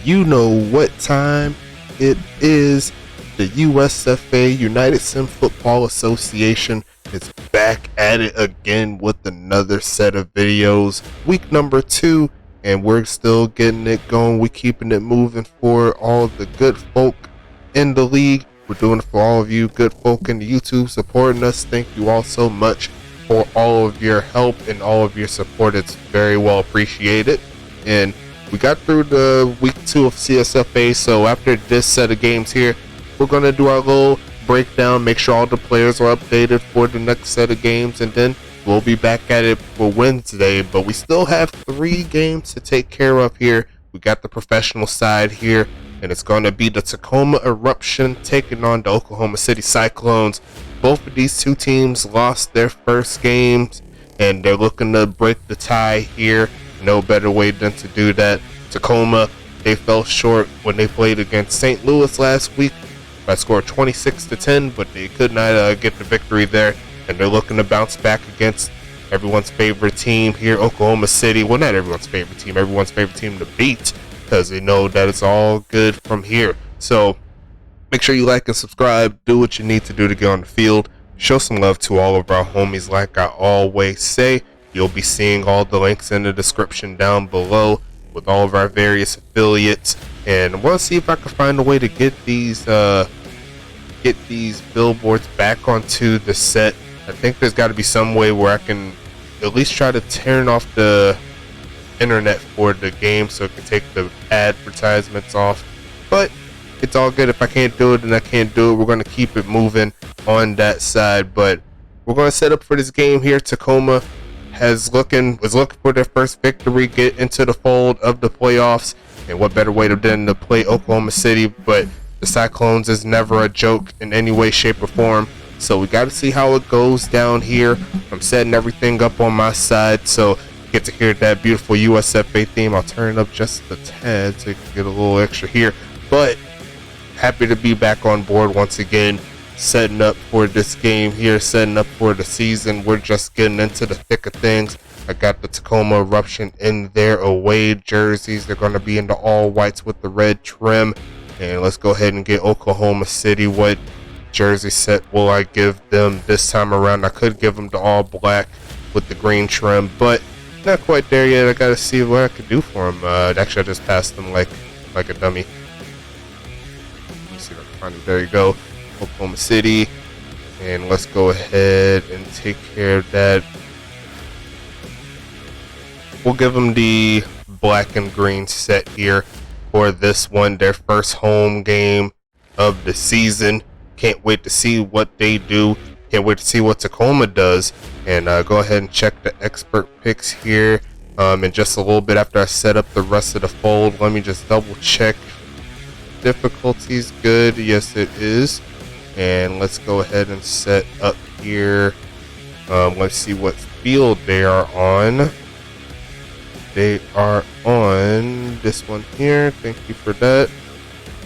you know what time it is. The USFA, United Sim Football Association, is back at it again with another set of videos. Week number 2, and we're still getting it going. We're keeping it moving for all the good folk in the league. We're doing it for all of you good folk in the YouTube supporting us. Thank you all so much for all of your help and all of your support. It's very well appreciated. And we got through the week 2 of CSFA, so after this set of games here, we're going to do our little breakdown, make sure all the players are updated for the next set of games, and then we'll be back at it for Wednesday. But we still have 3 games to take care of here. We got the professional side here, and it's going to be the Tacoma Eruption taking on the Oklahoma City Cyclones. Both of these two teams lost their first games, and they're looking to break the tie here. No better way than to do that. Tacoma, they fell short when they played against St. Louis last week by score 26-10, but they could not get the victory there, and they're looking to bounce back against everyone's favorite team here, Oklahoma City. Well, not everyone's favorite team to beat, because they know that it's all good from here. So make sure you like and subscribe, do what you need to do to get on the field, show some love to all of our homies. Like I always say, you'll be seeing all the links in the description down below with all of our various affiliates, and I want to see if I can find a way to get these billboards back onto the set. I think there's got to be some way where I can at least try to turn off the internet for the game so it can take the advertisements off, but it's all good. If I can't do it, then I can't do it. We're going to keep it moving on that side, but we're going to set up for this game here. Tacoma was looking for their first victory, get into the fold of the playoffs, and what better way than to play Oklahoma City. But the Cyclones is never a joke in any way, shape, or form, so we got to see how it goes down here. I'm setting everything up on my side, so you get to hear that beautiful USFA theme. I'll turn it up just a tad so you can get a little extra here, but happy to be back on board once again, setting up for this game here, setting up for the season. We're just getting into the thick of things. I got the Tacoma Eruption in their away jerseys. They're going to be in the all whites with the red trim. And let's go ahead and get Oklahoma City. What jersey set will I give them this time around? I could give them the all black with the green trim, but not quite there yet. I got to see what I could do for them. Actually, I just passed them like a dummy. Let me see if I can find it. There you go. Oklahoma City, and let's go ahead and take care of that. We'll give them the black and green set here for this one, their first home game of the season. Can't wait to see what they do. Can't wait to see what Tacoma does. And go ahead and check the expert picks here in just a little bit after I set up the rest of the fold. Let me just double check. Difficulty's good. Yes, it is. And let's go ahead and set up here. Let's see what field they are on. They are on this one here. Thank you for that.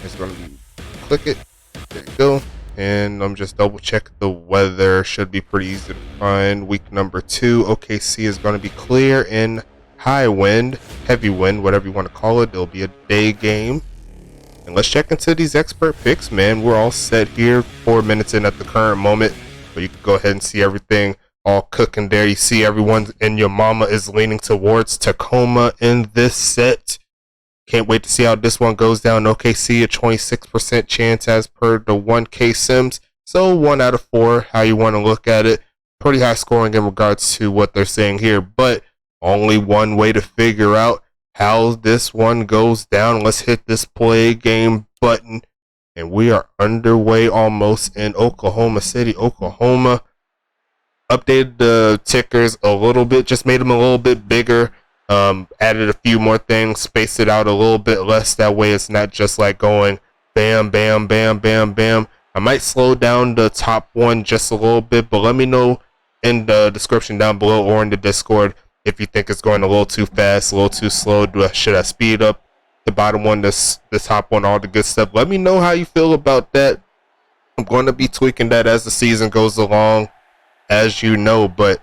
It's going to be, click it. There you go. And I'm just double check the weather. Should be pretty easy to find. Week number 2, OKC is going to be clear in high wind, heavy wind, whatever you want to call it. It'll be a day game. And let's check into these expert picks, man. We're all set here, 4 minutes in at the current moment, but you can go ahead and see everything all cooking there. You see everyone and your mama is leaning towards Tacoma in this set. Can't wait to see how this one goes down. OKC, a 26% chance as per the 1K Sims. So 1 out of 4, how you want to look at it. Pretty high scoring in regards to what they're saying here, but only one way to figure out how this one goes down. Let's hit this play game button, and we are underway almost in Oklahoma City, Oklahoma. Updated the tickers a little bit, just made them a little bit bigger, added a few more things, spaced it out a little bit less. That way it's not just like going bam, bam, bam, bam, bam. I might slow down the top one just a little bit, but let me know in the description down below or in the Discord if you think it's going a little too fast, a little too slow. Should I speed up the bottom one, the top one, all the good stuff? Let me know how you feel about that. I'm going to be tweaking that as the season goes along, as you know, but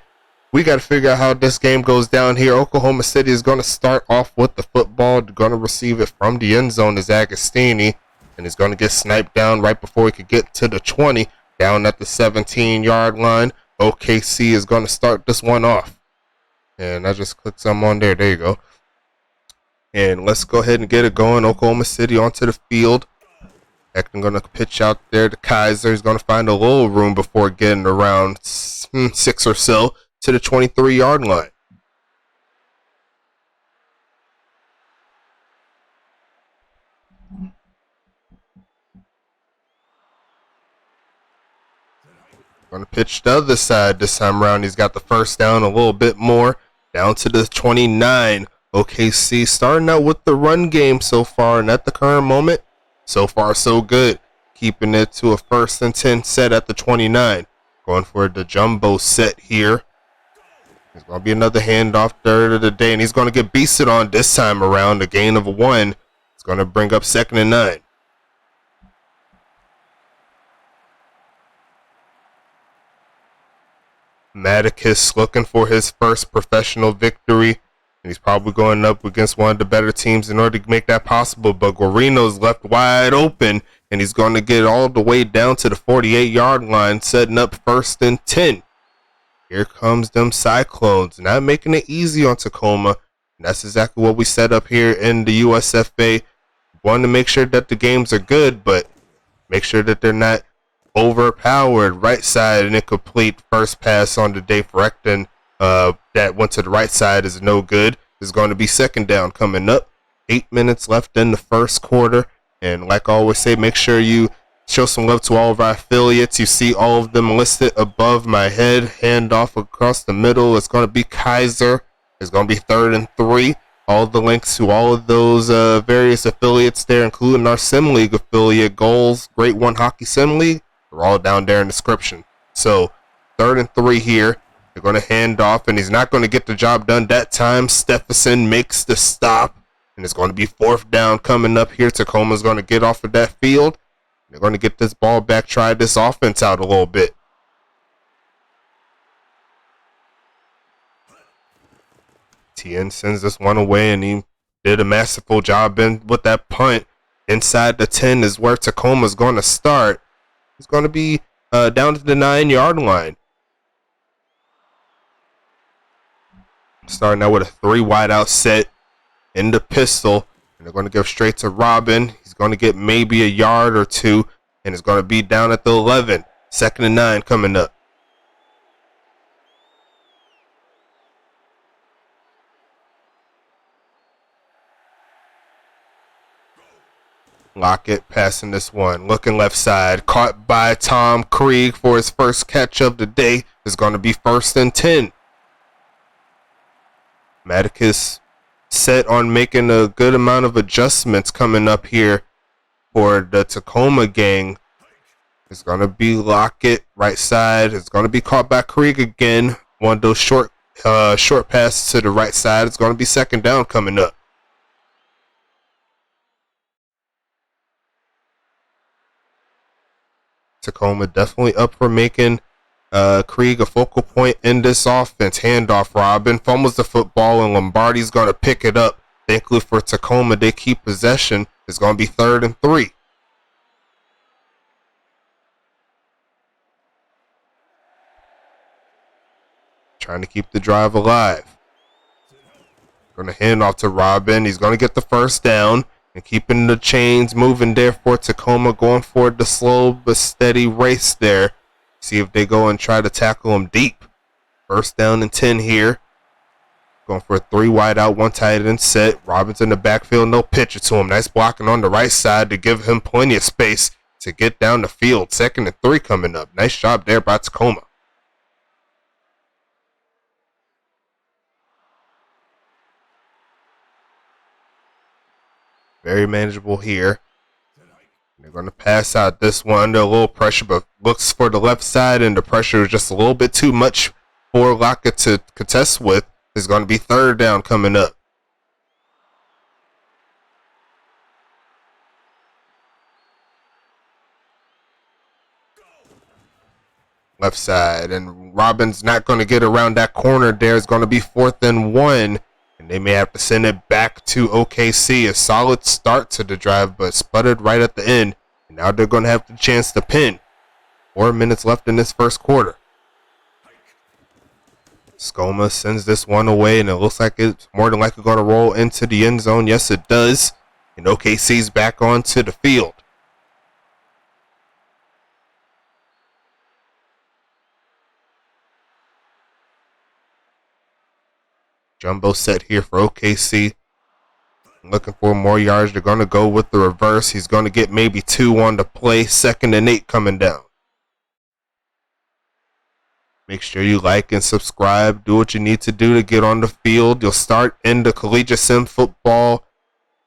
We got to figure out how this game goes down here. Oklahoma City is going to start off with the football. Going to receive it from the end zone is Agostini. And he's going to get sniped down right before he could get to the 20. Down at the 17-yard line. OKC is going to start this one off. And I just clicked some on there. There you go. And let's go ahead and get it going. Oklahoma City onto the field. Ekton going to pitch out there to Kaiser. He's going to find a little room before getting around 6 or so to the 23-yard line. Going to pitch the other side this time around. He's got the first down a little bit more. Down to the 29. OKC starting out with the run game so far. And at the current moment, so far so good. Keeping it to a 1st and 10 set at the 29. Going for the jumbo set here. There's going to be another handoff third of the day. And he's going to get beasted on this time around. A gain of 1. It's going to bring up 2nd and 9. Maticus looking for his first professional victory. And he's probably going up against one of the better teams in order to make that possible. But Guarino's left wide open. And he's going to get all the way down to the 48-yard line, setting up 1st and 10. Here comes them Cyclones. Not making it easy on Tacoma. And that's exactly what we set up here in the USFA. Want to make sure that the games are good, but make sure that they're not overpowered. Right side and incomplete first pass on the day for Ekton. That went to the right side is no good. There's going to be 2nd down coming up. 8 minutes left in the first quarter. And like I always say, make sure you show some love to all of our affiliates. You see all of them listed above my head. Handoff across the middle. It's going to be Kaiser. It's going to be 3rd and 3. All the links to all of those various affiliates there, including our Sim League affiliate, Goals, Great One Hockey Sim League. They're all down there in the description. So 3rd and 3 here. They're going to hand off, and he's not going to get the job done that time. Stephenson makes the stop, and it's going to be 4th down coming up here. Tacoma's going to get off of that field. They're going to get this ball back, try this offense out a little bit. Tien sends this one away, and he did a masterful job with that punt. Inside the 10 is where Tacoma's going to start. It's going to be down to the 9-yard line. Starting out with a 3 wide out set in the pistol. And they're going to give straight to Robin. He's going to get maybe a yard or 2. And it's going to be down at the 11. 2nd and 9 coming up. Lockett passing this one. Looking left side. Caught by Tom Krieg for his first catch of the day. It's going to be 1st and 10. Maticus set on making a good amount of adjustments coming up here for the Tacoma gang. It's going to be Lockett right side. It's going to be caught by Krieg again. One of those short passes to the right side. It's going to be 2nd down coming up. Tacoma definitely up for making Krieg a focal point in this offense. Handoff Robin. Fumbles the football, and Lombardi's going to pick it up. Thankfully for Tacoma, they keep possession. It's going to be 3rd and 3. Trying to keep the drive alive. Going to hand off to Robin. He's going to get the 1st down. And keeping the chains moving there for Tacoma. Going for the slow but steady race there. See if they go and try to tackle him deep. 1st down and 10 here. Going for a 3 wide out, 1 tight end set. Robin's in the backfield. No pitcher to him. Nice blocking on the right side to give him plenty of space to get down the field. 2nd and 3 coming up. Nice job there by Tacoma. Very manageable here. They're going to pass out this one under a little pressure, but looks for the left side, and the pressure is just a little bit too much for Lockett to contest with. There's going to be 3rd down coming up. left side, and Robin's not going to get around that corner. There's going to be 4th and 1, and they may have to send it back to OKC. A solid start to the drive, but sputtered right at the end, and now they're going to have the chance to pin. 4 minutes left in this first quarter. Tacoma sends this one away, and it looks like it's more than likely going to roll into the end zone. Yes, it does, and OKC's back onto the field. Jumbo set here for OKC. Looking for more yards. They're going to go with the reverse. He's going to get maybe 2 on the play. 2nd and 8 coming down. Make sure you like and subscribe. Do what you need to do to get on the field. You'll start in the Collegiate Sim Football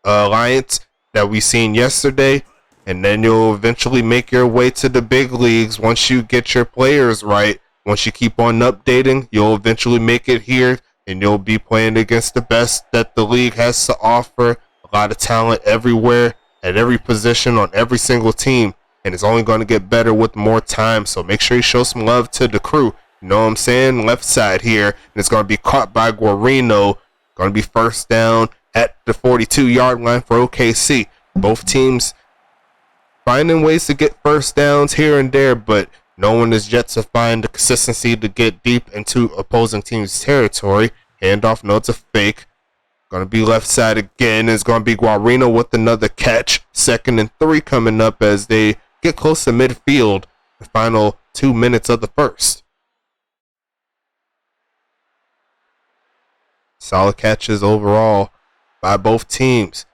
Alliance that we seen yesterday. And then you'll eventually make your way to the big leagues once you get your players right. Once you keep on updating, you'll eventually make it here. And you'll be playing against the best that the league has to offer. A lot of talent everywhere, at every position, on every single team. And it's only going to get better with more time. So make sure you show some love to the crew. You know what I'm saying? Left side here. And it's going to be caught by Guarino. Going to be 1st down at the 42-yard line for OKC. Both teams finding ways to get 1st downs here and there, but no one is yet to find the consistency to get deep into opposing teams' territory. Handoff, no, it's a fake. Going to be left side again. It's going to be Guarino with another catch. 2nd and 3 coming up as they get close to midfield. The final 2 minutes of the first. Solid catches overall by both teams.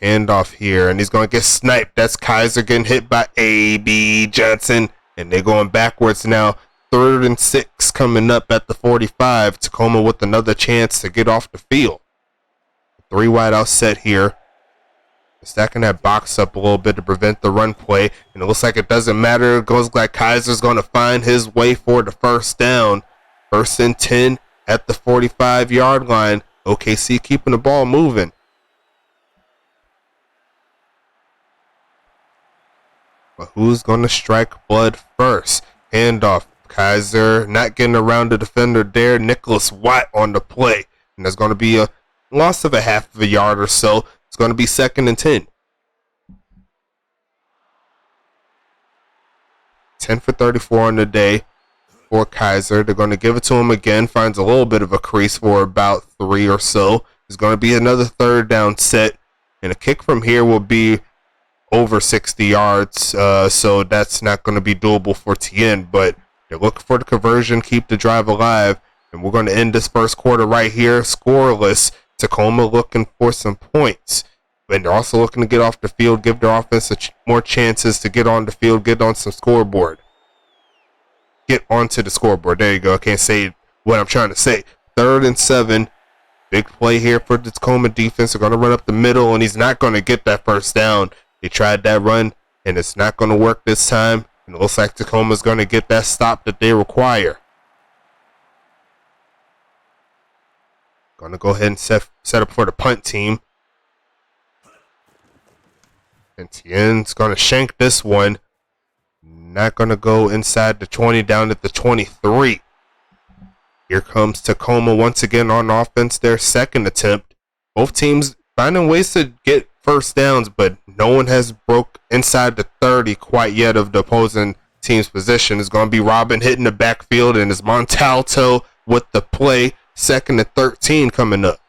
Handoff here, and he's going to get sniped. That's Kaiser getting hit by A.B. Johnson. And they're going backwards now. 3rd and 6 coming up at the 45. Tacoma with another chance to get off the field. 3 wide out set here. Stacking that box up a little bit to prevent the run play. And it looks like it doesn't matter. It goes like Kaiser's going to find his way for the 1st down. 1st and 10 at the 45-yard line. OKC keeping the ball moving. But who's going to strike blood first? Handoff. Kaiser not getting around the defender there. Nicholas Watt on the play. And there's going to be a loss of a half of a yard or so. It's going to be 2nd and 10. 10 for 34 on the day for Kaiser. They're going to give it to him again. Finds a little bit of a crease for about 3 or so. It's going to be another 3rd down set. And a kick from here will be over 60 yards, so that's not going to be doable for Tien, but they're looking for the conversion, keep the drive alive, and we're going to end this first quarter right here, scoreless. Tacoma looking for some points, and they're also looking to get off the field, give their offense more chances to get on the field, get on some scoreboard. Get onto the scoreboard. There you go. I can't say what I'm trying to say. 3rd and 7. Big play here for the Tacoma defense. They're going to run up the middle, and he's not going to get that 1st down. They tried that run, and it's not going to work this time. And it looks like Tacoma's going to get that stop that they require. Going to go ahead and set up for the punt team. And Tien's going to shank this one. Not going to go inside the 20, down at the 23. Here comes Tacoma once again on offense, their 2nd attempt. Both teams finding ways to get 1st downs, but no one has broke inside the 30 quite yet of the opposing team's position. It's going to be Robin hitting the backfield, and it's Montalto with the play. 2nd and 13 coming up.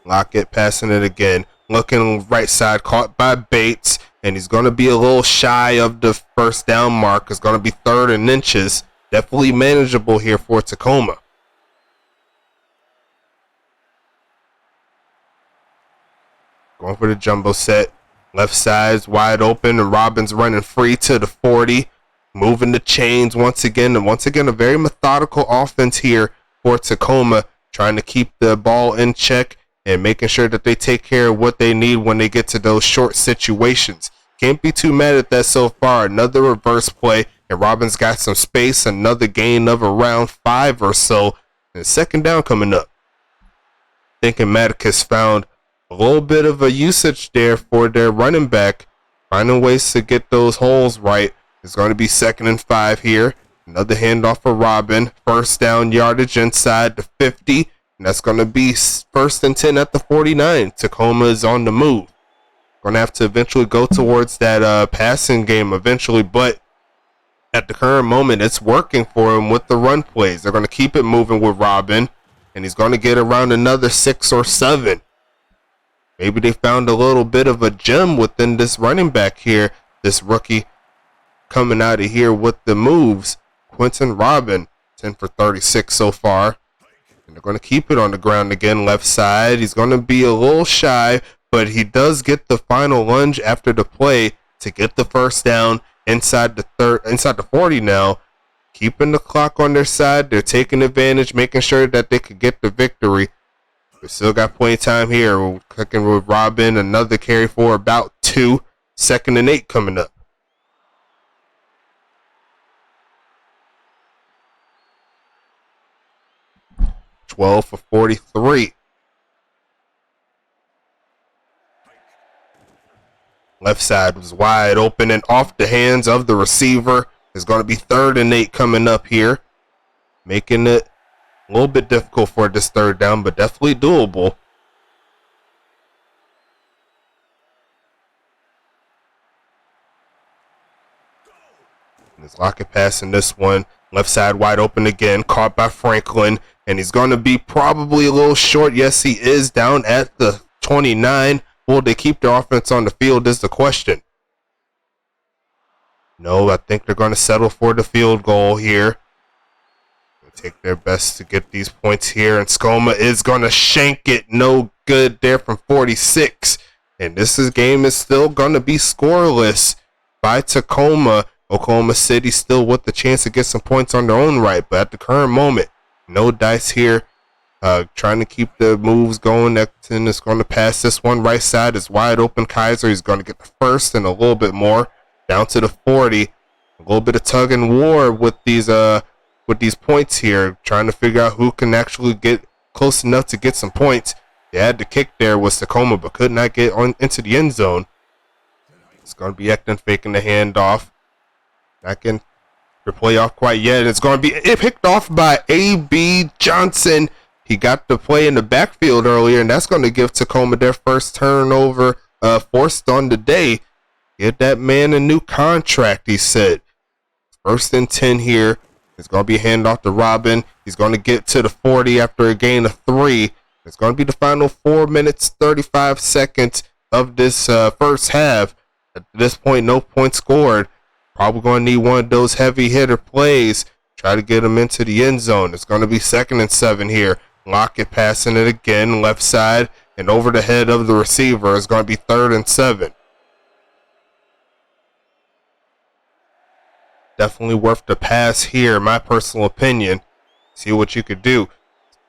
Lockett passing it again. Looking right side, caught by Bates. And he's going to be a little shy of the 1st down mark. It's going to be 3rd and inches. Definitely manageable here for Tacoma. Going for the jumbo set. Left side's wide open, and Robin's running free to the 40. Moving the chains once again. And once again, a very methodical offense here for Tacoma. Trying to keep the ball in check and making sure that they take care of what they need when they get to those short situations. Can't be too mad at that so far. Another reverse play, and Robin's got some space. Another gain of around 5 or so. And 2nd down coming up. thinking Maticus found a little bit of a usage there for their running back, finding ways to get those holes right. It's going to be 2nd and 5 here. Another handoff for Robin. First down yardage inside the 50. And that's going to be 1st and 10 at the 49. Tacoma is on the move. Going to have to eventually go towards that passing game eventually, but at the current moment, it's working for him with the run plays. They're going to keep it moving with Robin, and he's going to get around another 6 or 7. Maybe they found a little bit of a gem within this running back here, this rookie coming out of here with the moves. Quentin Robin, 10 for 36 so far. And they're going to keep it on the ground again, left side. He's going to be a little shy, but he does get the final lunge after the play to get the first down inside the 40 now. Keeping the clock on their side. They're taking advantage, making sure that they could get the victory. We still got plenty of time here. We're clicking with Robin. Another carry for about 2. 2nd and 8 coming up. $12 for 43. Left side was wide open and off the hands of the receiver. It's going to be 3rd and 8 coming up here, making it a little bit difficult for this 3rd down, but definitely doable. Let's lock it pass in this one. Left side wide open again, caught by Franklin, and he's going to be probably a little short. Yes, he is down at the 29. Will they keep their offense on the field is the question. No, I think they're going to settle for the field goal here. They'll take their best to get these points here, and Skoma is going to shank it. No good there from 46. And this game is still going to be scoreless by Tacoma. Oklahoma City still with the chance to get some points on their own right, but at the current moment, no dice here. Trying to keep the moves going. Necton is going to pass this one. Right side is wide open. Kaiser is going to get the first and a little bit more. Down to the 40. A little bit of tug and war with these points here. Trying to figure out who can actually get close enough to get some points. They had the kick there was Tacoma, but could not get into the end zone. It's going to be Ekton faking the handoff. Not getting the play off quite yet. It's going to be picked off by A.B. Johnson. He got the play in the backfield earlier, and that's going to give Tacoma their first turnover forced on the day. Get that man a new contract, he said. 1st and 10 here. It's going to be a handoff to Robin. He's going to get to the 40 after a gain of 3. It's going to be the final 4 minutes, 35 seconds of this first half. At this point, no points scored. Probably going to need one of those heavy hitter plays. Try to get him into the end zone. It's going to be 2nd and 7 here. Lockett passing it again, left side, and over the head of the receiver. It's going to be 3rd and 7. Definitely worth the pass here, my personal opinion. See what you could do.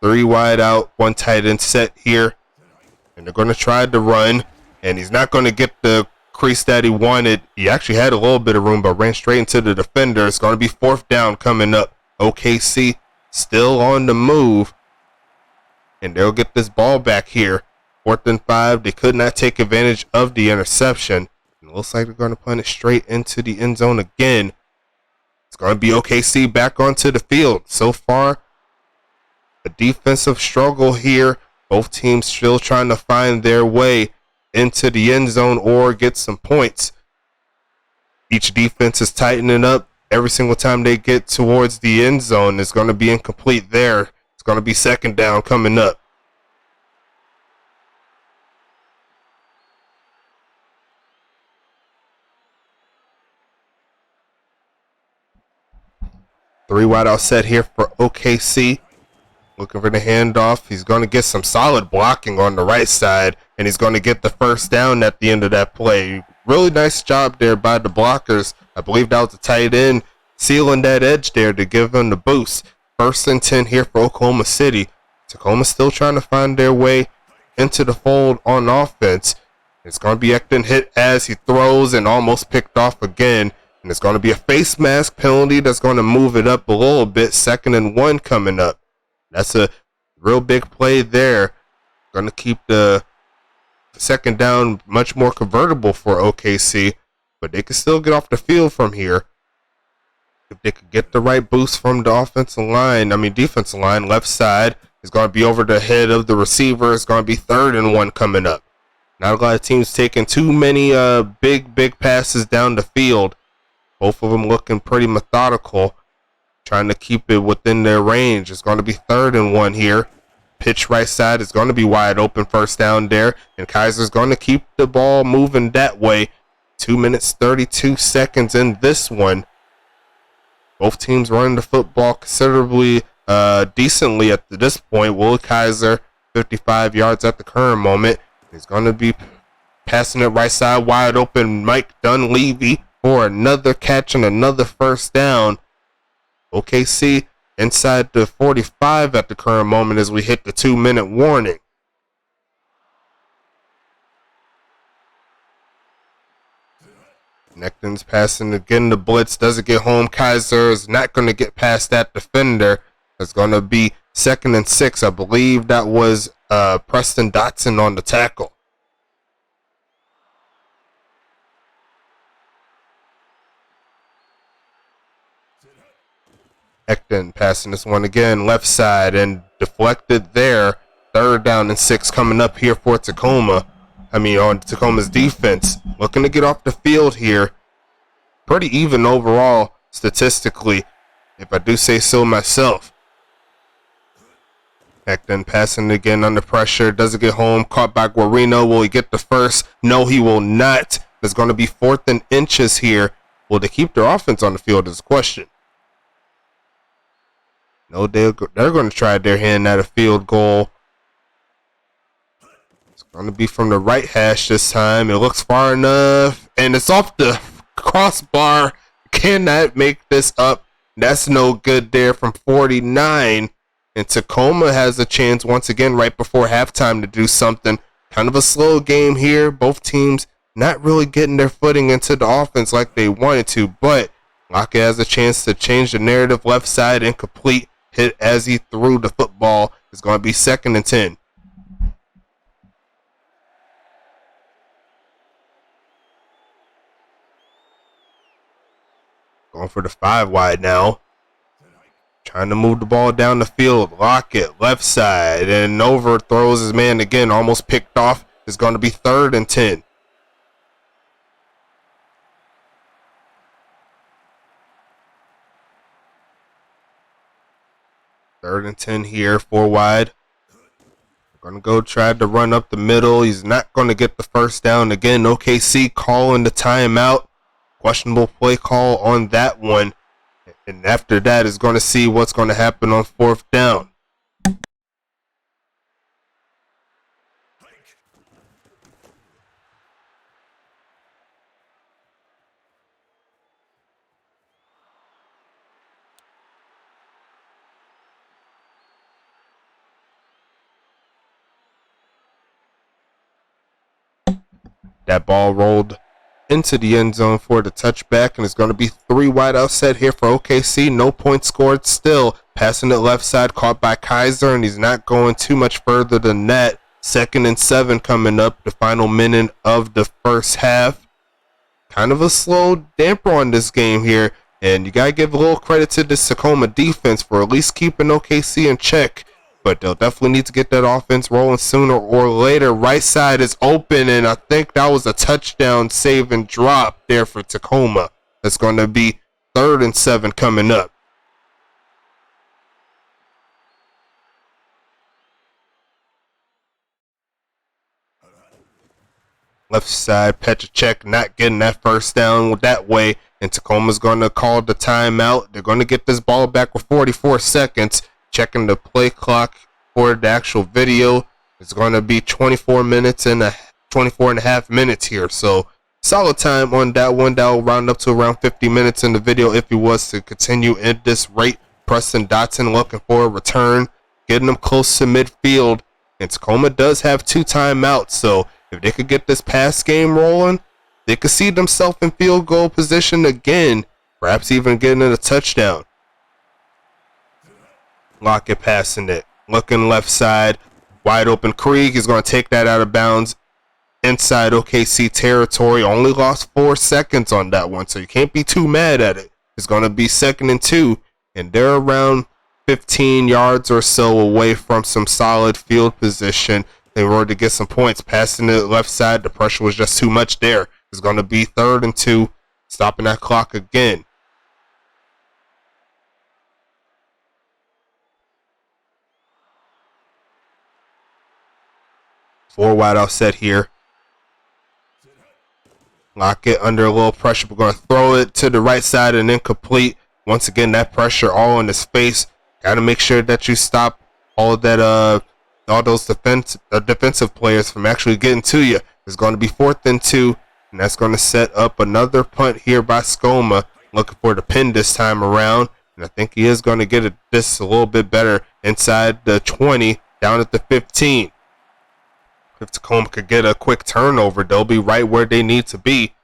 3 wide out, 1 tight end set here. And they're going to try to run, and he's not going to get the crease that he wanted. He actually had a little bit of room, but ran straight into the defender. It's going to be 4th down coming up. OKC still on the move, and they'll get this ball back here. 4th and 5. They could not take advantage of the interception. It looks like they're going to punt it straight into the end zone again. It's going to be OKC back onto the field. So far, a defensive struggle here. Both teams still trying to find their way into the end zone or get some points. Each defense is tightening up. Every single time they get towards the end zone, it's going to be incomplete there. It's going to be 2nd down coming up. Three wide out set here for OKC. Looking for the handoff. He's going to get some solid blocking on the right side, and he's going to get the first down at the end of that play. Really nice job there by the blockers. I believe that was the tight end sealing that edge there to give him the boost. 1st and 10 here for Oklahoma City. Tacoma still trying to find their way into the fold on offense. It's going to be Ekton hit as he throws and almost picked off again. And it's going to be a face mask penalty that's going to move it up a little bit. 2nd and 1 coming up. That's a real big play there. Going to keep the second down much more convertible for OKC, but they can still get off the field from here. If they could get the right boost from the defensive line, left side is going to be over the head of the receiver. It's going to be 3rd and 1 coming up. Not a lot of teams taking too many big passes down the field. Both of them looking pretty methodical, trying to keep it within their range. It's going to be 3rd and 1 here. Pitch right side is going to be wide open, first down there, and Kaiser's going to keep the ball moving that way. 2 minutes 32 seconds in this one. Both teams running the football considerably decently at this point. Will Kaiser 55 yards at the current moment. He's going to be passing it right side wide open. Mike Dunleavy for another catch and another first down. OKC inside the 45 at the current moment as we hit the 2-minute warning. Necton's passing again. The blitz doesn't get home. Kaiser is not going to get past that defender. It's going to be 2nd and 6. I believe that was Preston Dotson on the tackle. Necton passing this one again, left side, and deflected there. 3rd down and 6 coming up here for Tacoma. On Tacoma's defense. Looking to get off the field here. Pretty even overall, statistically, if I do say so myself. Necton passing again under pressure. Doesn't get home. Caught by Guarino. Will he get the first? No, he will not. There's going to be 4th and inches here. Will they keep their offense on the field is a question. No, they're going to try their hand at a field goal. It's going to be from the right hash this time. It looks far enough, and it's off the crossbar. Cannot make this up. That's no good there from 49. And Tacoma has a chance once again right before halftime to do something. Kind of a slow game here. Both teams not really getting their footing into the offense like they wanted to, but Lockett has a chance to change the narrative. Left side incomplete. Hit as he threw the football. It's going to be 2nd and 10. Going for the 5 wide now. Trying to move the ball down the field. Lockett, left side, and overthrows his man again. Almost picked off. It's going to be 3rd and 10. Third and 10 here, 4 wide. Going to go try to run up the middle. He's not going to get the first down again. OKC calling the timeout. Questionable play call on that one. And after that is going to see what's going to happen on 4th down. That ball rolled into the end zone for the touchback, and it's going to be 3 wide out set here for OKC. No points scored still. Passing it left side, caught by Kaiser, and he's not going too much further than that. 2nd and 7 coming up, the final minute of the first half. Kind of a slow damper on this game here, and you got to give a little credit to this Tacoma defense for at least keeping OKC in check. But they'll definitely need to get that offense rolling sooner or later. Right side is open, and I think that was a touchdown save and drop there for Tacoma. That's going to be 3rd and 7 coming up. Left side, Petracek not getting that first down that way, and Tacoma's going to call the timeout. They're going to get this ball back with 44 seconds. Checking the play clock for the actual video. It's going to be 24 and a half minutes here. So solid time on that one. That will round up to around 50 minutes in the video if he was to continue at this rate. Preston Dotson looking for a return, getting them close to midfield. And Tacoma does have 2 timeouts. So if they could get this pass game rolling, they could see themselves in field goal position again. Perhaps even getting a touchdown. Lockett passing it. Looking left side. Wide open Krieg. He's going to take that out of bounds inside OKC territory. Only lost 4 seconds on that one, so you can't be too mad at it. It's going to be 2nd and 2, and they're around 15 yards or so away from some solid field position. They were to get some points. Passing it left side, the pressure was just too much there. It's going to be 3rd and 2, stopping that clock again. Four wide out set here. Lockett under a little pressure. We're going to throw it to the right side and incomplete. Once again, that pressure all in his face. Got to make sure that you stop all those defensive players from actually getting to you. It's going to be 4th and 2, and that's going to set up another punt here by Skoma. Looking for the pin this time around, and I think he is going to get this a little bit better inside the 20, down at the 15. If Tacoma could get a quick turnover, they'll be right where they need to be.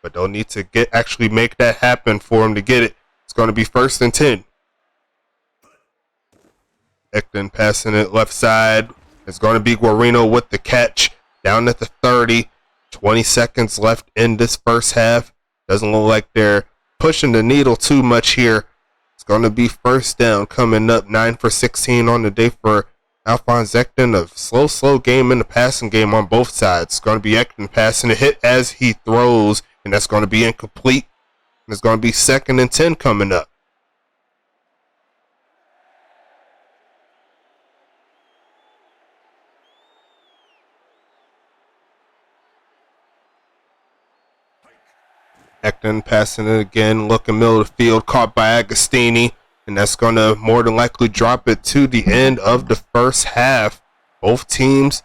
But they'll need to actually make that happen for them to get it. It's going to be 1st and 10. Ekton passing it left side. It's going to be Guarino with the catch. Down at the 30. 20 seconds left in this first half. Doesn't look like they're pushing the needle too much here. It's going to be 1st down coming up. 9 for 16 on the day for Alphonse Ekton. A slow game in the passing game on both sides. It's going to be Ekton passing a hit as he throws, and that's going to be incomplete. And it's going to be 2nd and 10 coming up. Ekton passing it again, looking middle of the field, caught by Agostini. And that's going to more than likely drop it to the end of the first half. Both teams,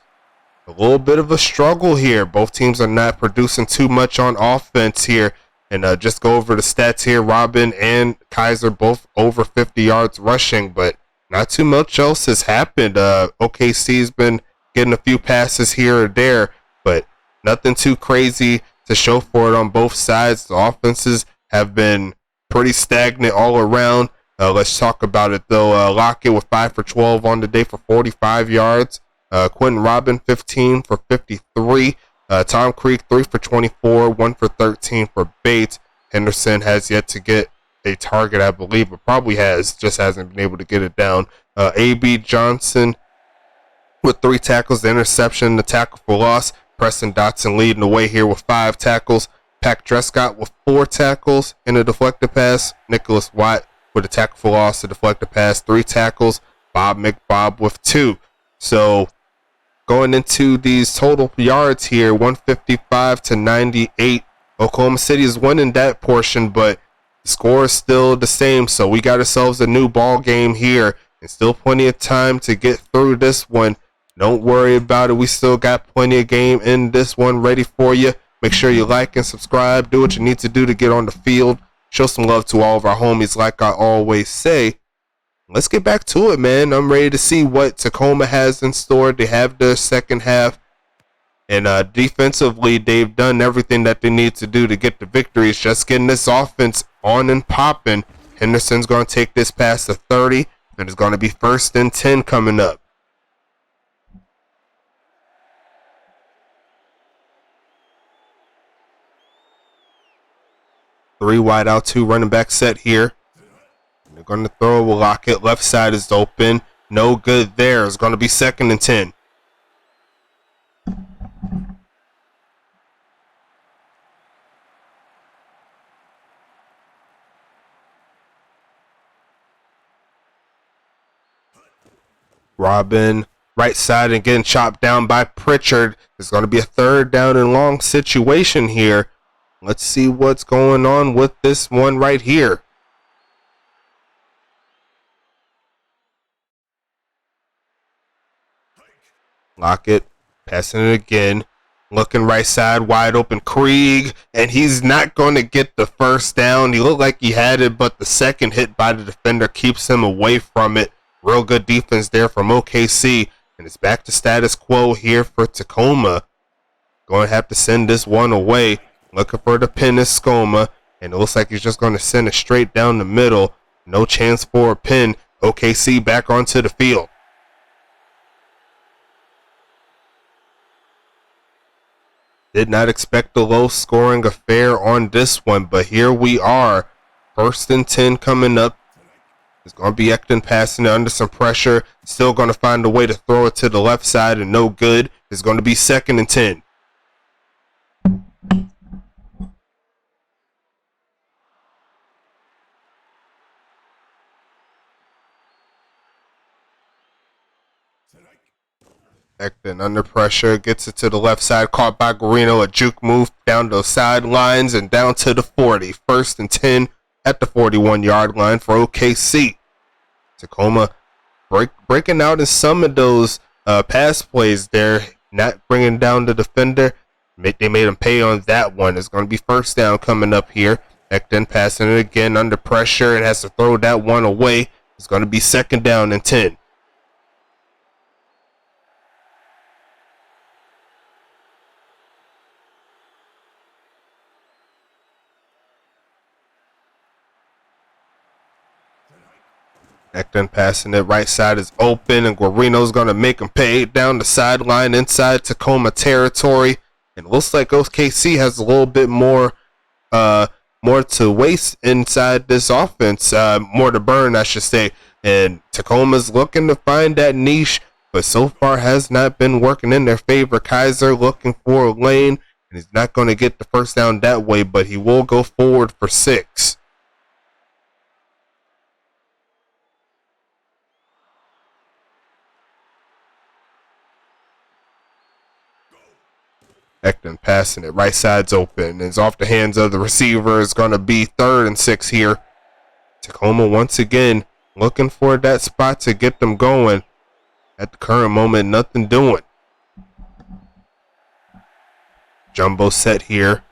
a little bit of a struggle here. Both teams are not producing too much on offense here. And just go over the stats here. Robin and Kaiser both over 50 yards rushing, but not too much else has happened. OKC's been getting a few passes here or there, but nothing too crazy to show for it on both sides. The offenses have been pretty stagnant all around. Let's talk about it, though. Lockett with 5 for 12 on the day for 45 yards. Quentin Robin, 15 for 53. Tom Creek, 3 for 24, 1 for 13 for Bates. Henderson has yet to get a target, I believe, but probably just hasn't been able to get it down. A.B. Johnson with 3 tackles, the interception, the tackle for loss. Preston Dotson leading the way here with 5 tackles. Pack Trescott with 4 tackles and a deflected pass. Nicholas Watt with a tackle for loss, a deflected pass, 3 tackles. Bob McBob with 2. So going into these total yards here, 155 to 98. Oklahoma City is winning that portion, but the score is still the same. So we got ourselves a new ball game here, and still plenty of time to get through this one. Don't worry about it. We still got plenty of game in this one ready for you. Make sure you like and subscribe. Do what you need to do to get on the field. Show some love to all of our homies, like I always say. Let's get back to it, man. I'm ready to see what Tacoma has in store. They have their second half. And defensively, they've done everything that they need to do to get the victory. It's just getting this offense on and popping. Henderson's going to take this past the 30. And it's going to be 1st and 10 coming up. Three wide out, 2 running back set here. They're going to throw a Lockett. Left side is open. No good there. It's going to be 2nd and 10. Robin, right side and getting chopped down by Pritchard. It's going to be a 3rd down and long situation here. Let's see what's going on with this one right here. Lockett passing it again. Looking right side, wide open Krieg. And he's not going to get the 1st down. He looked like he had it, but the second hit by the defender keeps him away from it. Real good defense there from OKC. And it's back to status quo here for Tacoma. Going to have to send this one away. Looking for the pin is Skoma, and it looks like he's just going to send it straight down the middle. No chance for a pin. OKC back onto the field. Did not expect a low-scoring affair on this one, but here we are. 1st and 10 coming up. It's going to be Ekton passing it under some pressure. Still going to find a way to throw it to the left side and no good. It's going to be 2nd and 10. Ekton under pressure, gets it to the left side, caught by Guarino, a juke move down the sidelines and down to the 40. 1st and 10 at the 41-yard line for OKC. Tacoma breaking out in some of those pass plays there, not bringing down the defender. They made him pay on that one. It's going to be 1st down coming up here. Ekton passing it again under pressure and has to throw that one away. It's going to be 2nd down and 10. Ekton passing it, right side is open, and Guarino's going to make him pay down the sideline inside Tacoma territory. And it looks like OKC has a little bit more to waste inside this offense, more to burn, I should say. And Tacoma's looking to find that niche, but so far has not been working in their favor. Kaiser looking for a lane, and he's not going to get the 1st down that way, but he will go forward for 6. Ekton passing it, right side's open. It's off the hands of the receiver. It's going to be 3rd and 6 here. Tacoma once again looking for that spot to get them going. At the current moment, nothing doing. Jumbo set here.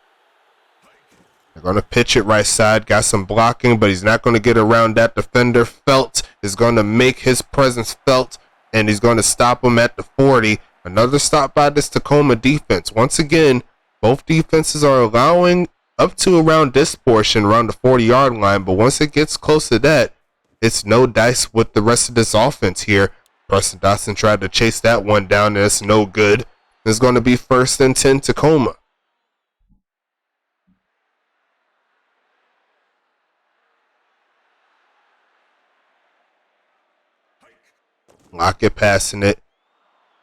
They're going to pitch it right side. Got some blocking, but he's not going to get around that defender. Felt is going to make his presence felt, and he's going to stop him at the 40. Another stop by this Tacoma defense. Once again, both defenses are allowing up to around this portion, around the 40-yard line. But once it gets close to that, it's no dice with the rest of this offense here. Preston Dotson tried to chase that one down, and it's no good. It's going to be 1st and 10 Tacoma. Lockett passing it.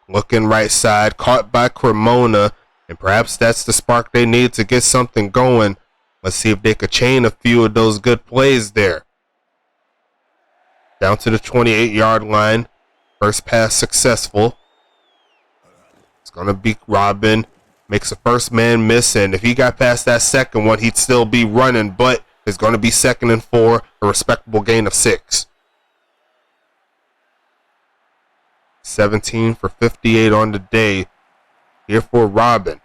Looking right side, caught by Cremona, and perhaps that's the spark they need to get something going. Let's see if they could chain a few of those good plays there. Down to the 28-yard line. 1st pass successful. It's going to be Robin. Makes a 1st man miss, and if he got past that 2nd one, he'd still be running, but it's going to be 2nd and 4, a respectable gain of 6. 17 for 58 on the day. Here for Robin.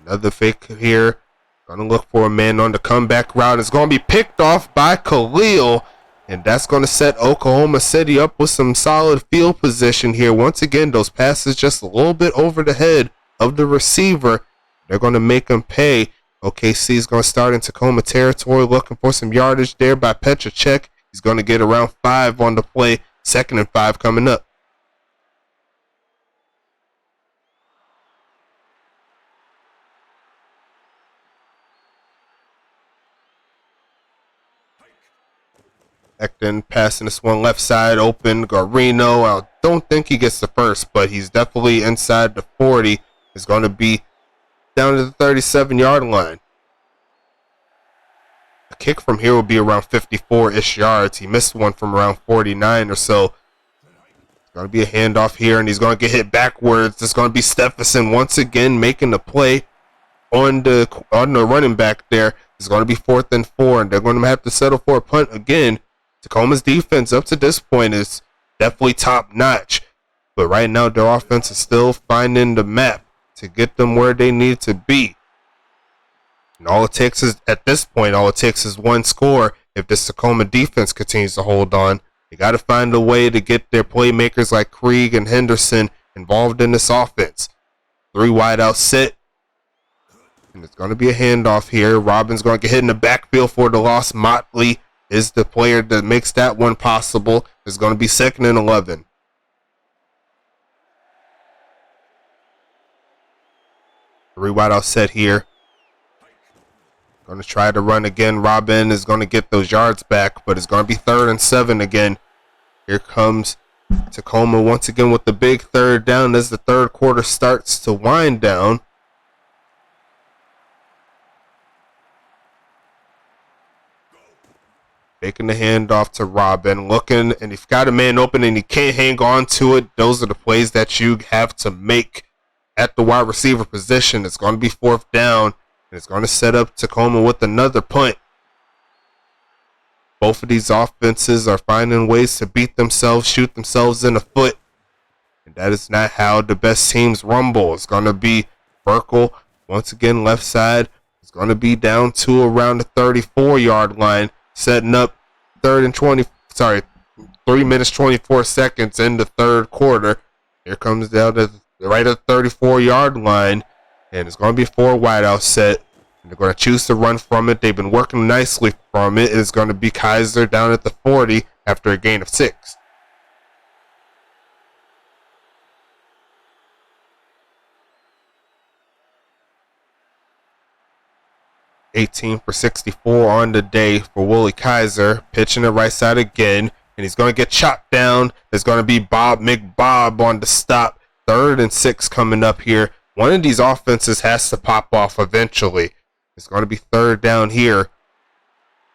Another fake here. Going to look for a man on the comeback route. It's going to be picked off by Khalil. And that's going to set Oklahoma City up with some solid field position here. Once again, those passes just a little bit over the head of the receiver. They're going to make him pay. OKC is going to start in Tacoma territory, looking for some yardage there by Petracek. He's going to get around 5 on the play. 2nd and 5 coming up. Ekton passing this one left side open. Guarino, I don't think he gets the 1st, but he's definitely inside the 40. It's going to be down to the 37-yard line. A kick from here will be around 54-ish yards. He missed one from around 49 or so. It's going to be a handoff here, and he's going to get hit backwards. It's going to be Stephenson once again making the play on the running back there. It's going to be 4th and 4, and they're going to have to settle for a punt again. Tacoma's defense up to this point is definitely top notch, but right now their offense is still finding the map to get them where they need to be. And all it takes is, at this point, one score. If this Tacoma defense continues to hold on, they got to find a way to get their playmakers like Krieg and Henderson involved in this offense. 3 wide out set, and it's going to be a handoff here. Robin's going to get hit in the backfield for the loss. Motley is the player that makes that one possible. It's going to be 2nd and 11. Three wide out set here. Going to try to run again. Robin is going to get those yards back, but it's going to be 3rd and 7 again. Here comes Tacoma once again with the big 3rd down as the 3rd quarter starts to wind down. Taking the handoff to Robin, looking, and he's got a man open and he can't hang on to it. Those are the plays that you have to make at the wide receiver position. It's going to be 4th down, and it's going to set up Tacoma with another punt. Both of these offenses are finding ways to beat themselves, shoot themselves in the foot. And that is not how the best teams rumble. It's going to be Burkle, once again left side. It's going to be down to around the 34-yard line, setting up 3 minutes 24 seconds in the 3rd quarter. Here comes down to right at the 34-yard line, and it's going to be 4 wide out set. And they're going to choose to run from it. They've been working nicely from it. It's going to be Kaiser down at the 40 after a gain of 6. $18 for 64 on the day for Willie Kaiser. Pitching it right side again, and he's going to get chopped down. There's going to be Bob McBob on the stop. 3rd and 6 coming up here. One of these offenses has to pop off eventually. It's going to be 3rd down here.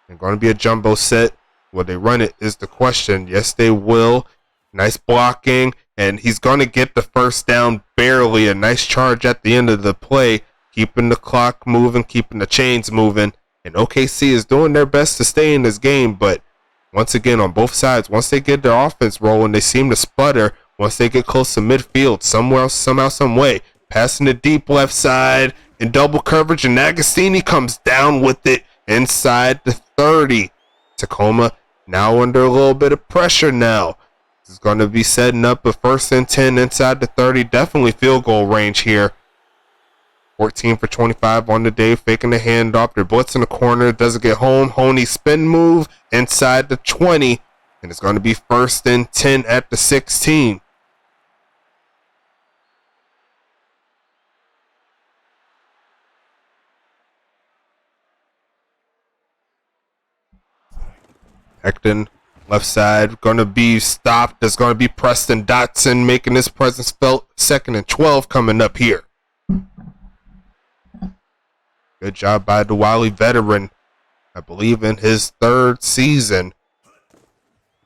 And going to be a jumbo set. Will they run it is the question. Yes, they will. Nice blocking, and he's going to get the 1st down barely. A nice charge at the end of the play, keeping the clock moving, keeping the chains moving. And OKC is doing their best to stay in this game, but once again, on both sides, once they get their offense rolling, they seem to sputter once they get close to midfield, somehow, some way. Passing it deep left side in double coverage, and Agostini comes down with it inside the 30. Tacoma now under a little bit of pressure now. This is going to be setting up a 1st and 10 inside the 30. Definitely field goal range here. 14 for 25 on the day, faking the handoff. They're blitzing the corner, doesn't get home. Honey spin move inside the 20, and it's going to be 1st and 10 at the 16. Hecton, left side, going to be stopped. There's going to be Preston Dotson making his presence felt. 2nd and 12 coming up here. Good job by the Wiley veteran, I believe in his 3rd season.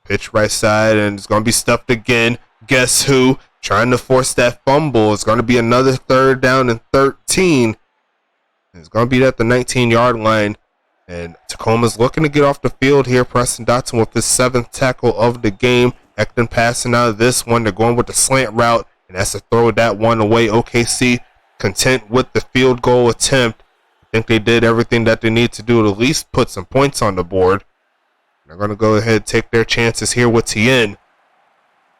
Pitch right side, and it's going to be stuffed again. Guess who? Trying to force that fumble. It's going to be another 3rd down and 13. It's going to be at the 19-yard line. And Tacoma's looking to get off the field here. Preston Dotson with his 7th tackle of the game. Ekton passing out of this one. They're going with the slant route, and that's to throw that one away. OKC content with the field goal attempt. I think they did everything that they need to do to at least put some points on the board. They're going to go ahead and take their chances here with Tien.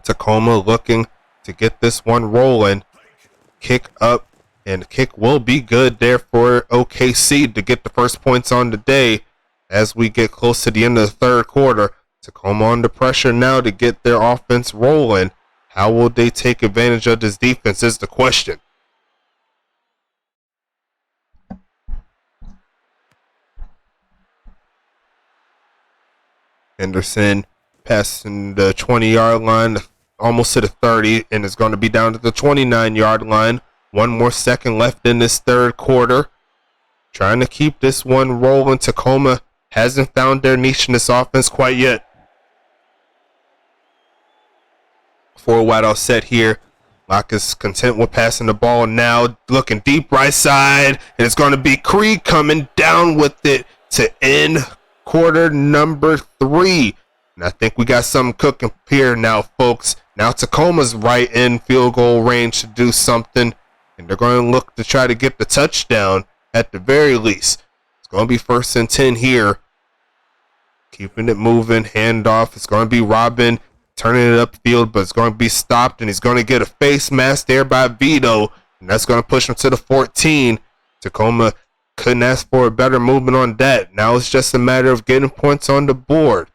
Tacoma looking to get this one rolling. Kick up. And the kick will be good there for OKC to get the 1st points on the day as we get close to the end of the 3rd quarter. Tacoma under pressure now to get their offense rolling. How will they take advantage of this defense is the question. Henderson passing the 20-yard line almost to the 30, and it's going to be down to the 29-yard line. 1 more second left in this 3rd quarter. Trying to keep this one rolling. Tacoma hasn't found their niche in this offense quite yet. 4 wide out set here. Locke is content with passing the ball now. Looking deep right side. And it's going to be Creed coming down with it to end quarter number 3. And I think we got something cooking here now, folks. Now Tacoma's right in field goal range to do something. And they're going to look to try to get the touchdown at the very least. It's going to be 1st and 10 here. Keeping it moving. Handoff. It's going to be Robin turning it upfield, but it's going to be stopped. And he's going to get a face mask there by Vito. And that's going to push him to the 14. Tacoma couldn't ask for a better movement on that. Now it's just a matter of getting points on the board.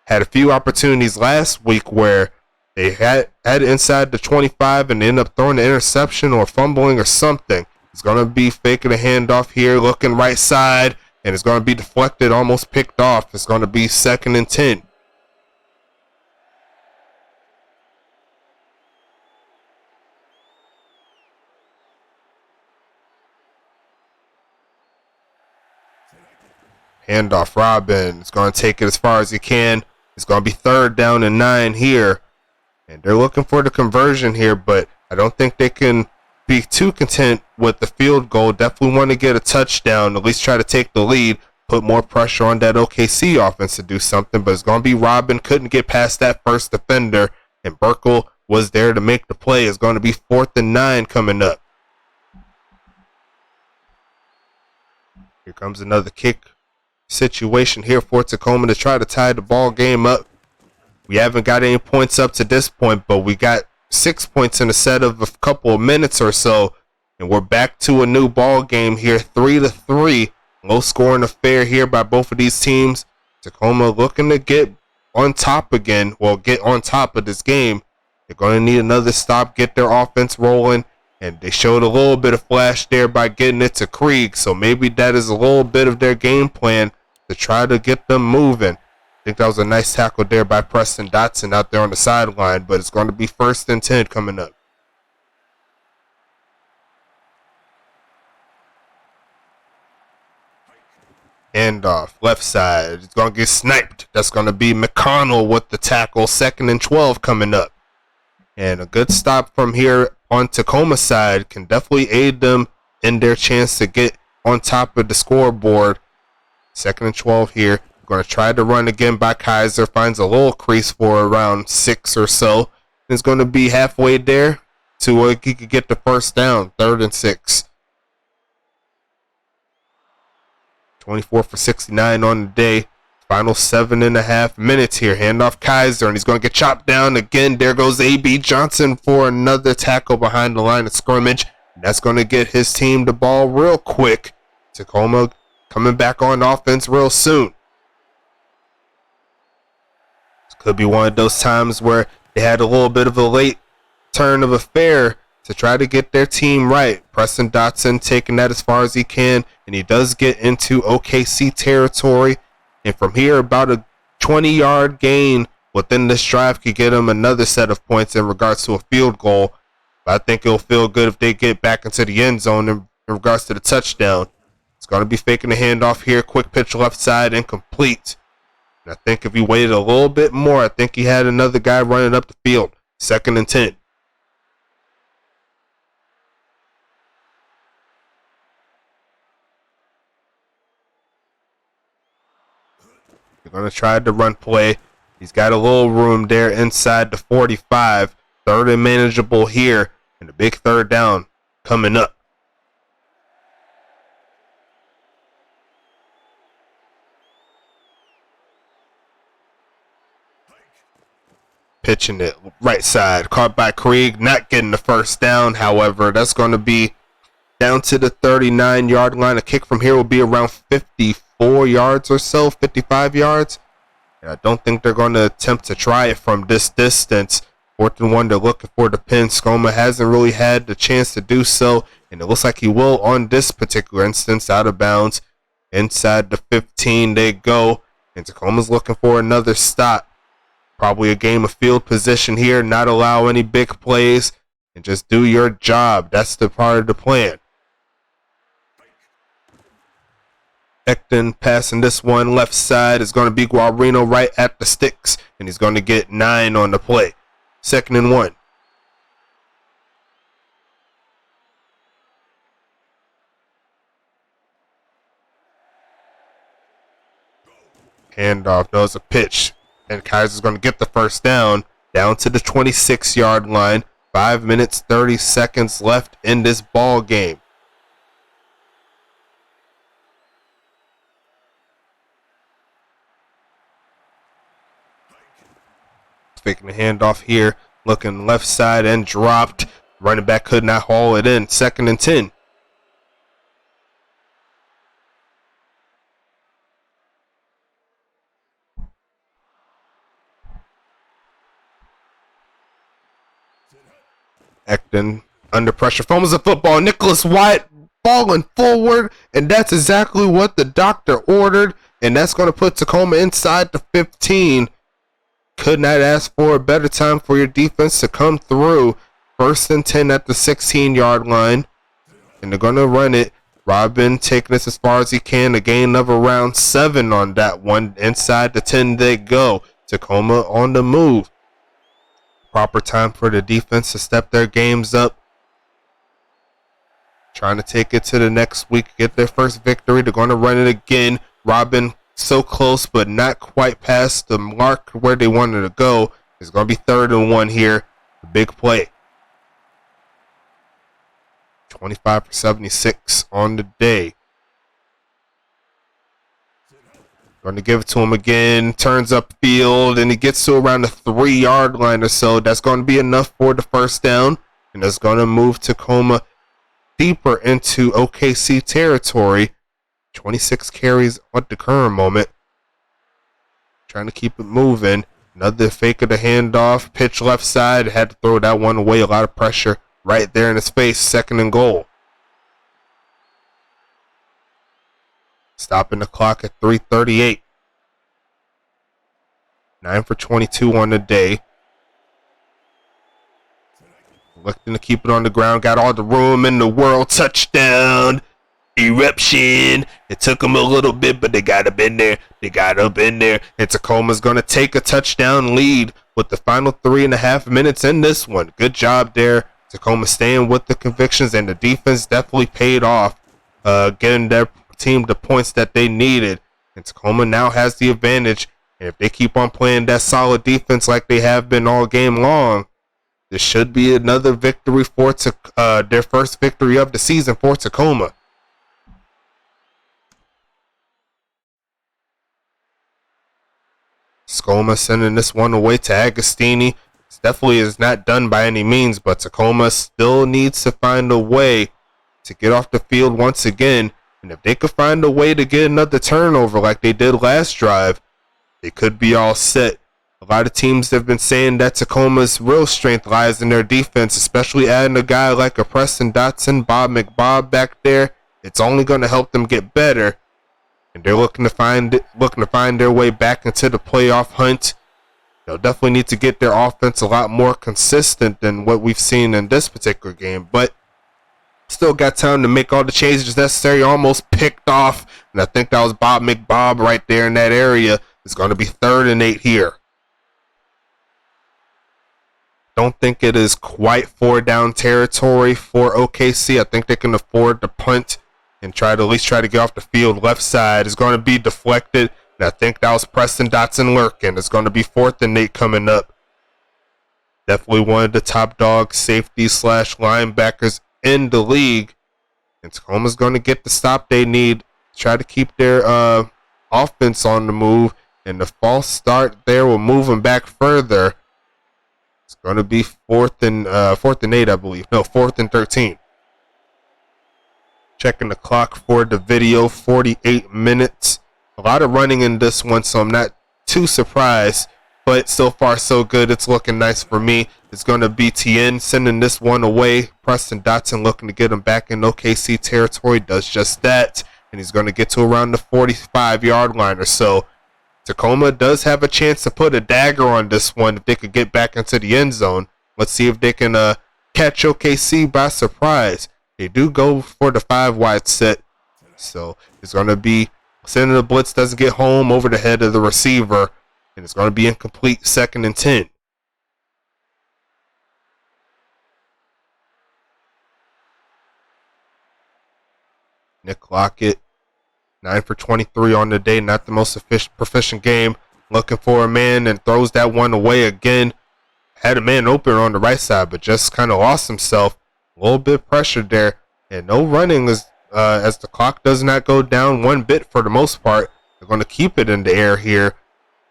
Had a few opportunities last week where they had inside the 25 and they ended up throwing an interception or fumbling or something. He's going to be faking a handoff here, looking right side, and it's going to be deflected, almost picked off. It's going to be 2nd and 10. Handoff, Robin. It's going to take it as far as he can. It's going to be 3rd down and 9 here. And they're looking for the conversion here, but I don't think they can be too content with the field goal. Definitely want to get a touchdown, at least try to take the lead, put more pressure on that OKC offense to do something. But it's going to be Robin. Couldn't get past that first defender, and Burkle was there to make the play. It's going to be 4th and 9 coming up. Here comes another kick situation here for Tacoma to try to tie the ball game up. We haven't got any points up to this point, but we got 6 points in a set of a couple of minutes or so, and we're back to a new ball game here, 3-3. Low scoring affair here by both of these teams. Tacoma looking to get on top again, well, get on top of this game. They're going to need another stop, get their offense rolling, and they showed a little bit of flash there by getting it to Krieg, so maybe that is a little bit of their game plan to try to get them moving. I think that was a nice tackle there by Preston Dotson out there on the sideline, but it's going to be 1st and 10 coming up. Handoff, left side. It's going to get sniped. That's going to be McConnell with the tackle. 2nd and 12 coming up. And a good stop from here on Tacoma side can definitely aid them in their chance to get on top of the scoreboard. 2nd and 12 here. Going to try to run again by Kaiser. Finds a little crease for around 6 or so. It's going to be halfway there to where he could get the first down. 3rd and 6. 24 for 69 on the day. Final 7.5 minutes here. Handoff Kaiser, and he's going to get chopped down again. There goes A.B. Johnson for another tackle behind the line of scrimmage. And that's going to get his team the ball real quick. Tacoma coming back on offense real soon. This could be one of those times where they had a little bit of a late turn of affair to try to get their team right. Preston Dotson taking that as far as he can, and he does get into OKC territory. And from here, about a 20-yard gain within this drive could get him another set of points in regards to a field goal. But I think it'll feel good if they get back into the end zone in regards to the touchdown. It's going to be faking the handoff here. Quick pitch left side, incomplete. And I think if he waited a little bit more, I think he had another guy running up the field. 2nd and 10. They're going to try the run play. He's got a little room there inside the 45. 3rd and manageable here. And a big 3rd down coming up. Pitching it right side. Caught by Krieg. Not getting the first down. However, that's going to be down to the 39-yard line. A kick from here will be around 54 yards or so, 55 yards. And I don't think they're going to attempt to try it from this distance. 4th and 1, they're looking for the pin. Skoma hasn't really had the chance to do so, and it looks like he will on this particular instance. Out of bounds. Inside the 15 they go, and Tacoma's looking for another stop. Probably a game of field position here, not allow any big plays, and just do your job. That's the part of the plan. Ekton passing this one left side is going to be Guarino right at the sticks, and he's going to get 9 on the play. 2nd and 1. Handoff, knows a pitch, and Kaiser's going to get the first down to the 26-yard line. 5 minutes, 30 seconds left in this ball game. Faking the handoff here, looking left side and dropped. Running back could not haul it in. 2nd and 10. Ekton under pressure, fumbles the football. Nicholas Wyatt falling forward, and that's exactly what the doctor ordered, and that's going to put Tacoma inside the 15. Could not ask for a better time for your defense to come through. 1st and 10 at the 16-yard line, and they're going to run it. Robin taking this as far as he can, a gain of around 7 on that one. Inside the 10 they go. Tacoma on the move. Proper time for the defense to step their games up. Trying to take it to the next week, get their first victory. They're going to run it again. Robin so close, but not quite past the mark where they wanted to go. It's going to be 3rd and 1 here. A big play. 25 for 76 on the day. Going to give it to him again. Turns upfield, and he gets to around the 3-yard line or so. That's going to be enough for the first down, and that's going to move Tacoma deeper into OKC territory. 26 carries at the current moment. Trying to keep it moving. Another fake of the handoff. Pitch left side. Had to throw that one away. A lot of pressure right there in his face. 2nd and goal. Stopping the clock at 3:38. 9 for 22 on the day. Looking to keep it on the ground. Got all the room in the world. Touchdown. Eruption. It took them a little bit, but they got up in there. And Tacoma's going to take a touchdown lead with the final 3.5 minutes in this one. Good job there. Tacoma staying with the convictions, and the defense definitely paid off, getting their team the points that they needed. And Tacoma now has the advantage. And if they keep on playing that solid defense like they have been all game long, this should be another victory for their first victory of the season for Tacoma. Tacoma sending this one away to Agostini. This definitely is not done by any means, but Tacoma still needs to find a way to get off the field once again. And if they could find a way to get another turnover like they did last drive, they could be all set. A lot of teams have been saying that Tacoma's real strength lies in their defense, especially adding a guy like a Preston Dotson, Bob McBob back there. It's only going to help them get better. And they're looking to find their way back into the playoff hunt. They'll definitely need to get their offense a lot more consistent than what we've seen in this particular game. But still got time to make all the changes necessary. Almost picked off. And I think that was Bob McBob right there in that area. It's going to be 3rd and 8 here. Don't think it is quite 4-down territory for OKC. I think they can afford to punt and at least try to get off the field. Left side is going to be deflected. And I think that was Preston Dotson lurking. It's going to be 4th and 8 coming up. Definitely one of the top dog safety / linebackers in the league. And Tacoma's going to get the stop they need. Try to keep their offense on the move. And the false start there will move them back further. It's going to be 4th and 8, I believe. No, 4th and 13. Checking the clock for the video, 48 minutes. A lot of running in this one, so I'm not too surprised. But so far, so good. It's looking nice for me. It's going to be Tien sending this one away. Preston Dotson looking to get him back in OKC territory. Does just that. And he's going to get to around the 45-yard line or so. Tacoma does have a chance to put a dagger on this one if they could get back into the end zone. Let's see if they can catch OKC by surprise. They do go for the 5-wide set. So it's going to be sending the blitz, doesn't get home over the head of the receiver. And it's going to be incomplete, 2nd and 10. Nick Lockett, 9 for 23 on the day. Not the most proficient game. Looking for a man and throws that one away again. Had a man open on the right side, but just kind of lost himself. A little bit pressured there. And no running as the clock does not go down one bit for the most part. They're going to keep it in the air here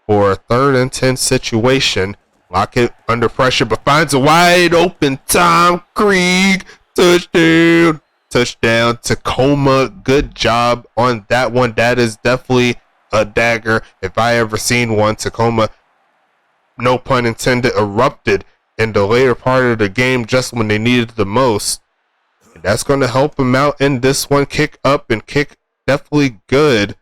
for a 3rd and 10 situation. Lockett under pressure, but finds a wide open Tom Krieg. Touchdown. Touchdown, Tacoma. Good job on that one. That is definitely a dagger if I ever seen one. Tacoma, no pun intended, erupted in the later part of the game just when they needed it the most. And that's going to help them out in this one. Kick up and kick definitely good